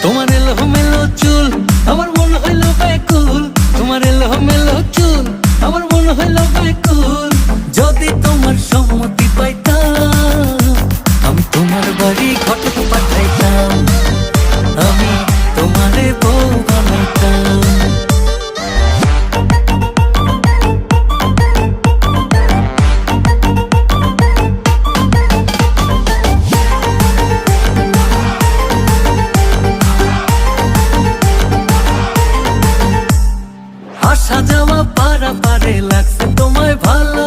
তোমার এলোমেলো চুল আমার মন হইল ব্যাকুল, তোমার এলোমেলো চুল আমার মন হইল ব্যাকুল। যদি তোমার সম্মতি পাইতাম আমি তোমার বাড়ি ঘটক পাঠাইতাম, আমি তোমারে বউ বানাইতাম। আসা যাওয়া পারাপারে লাগছে তোমায় ভালো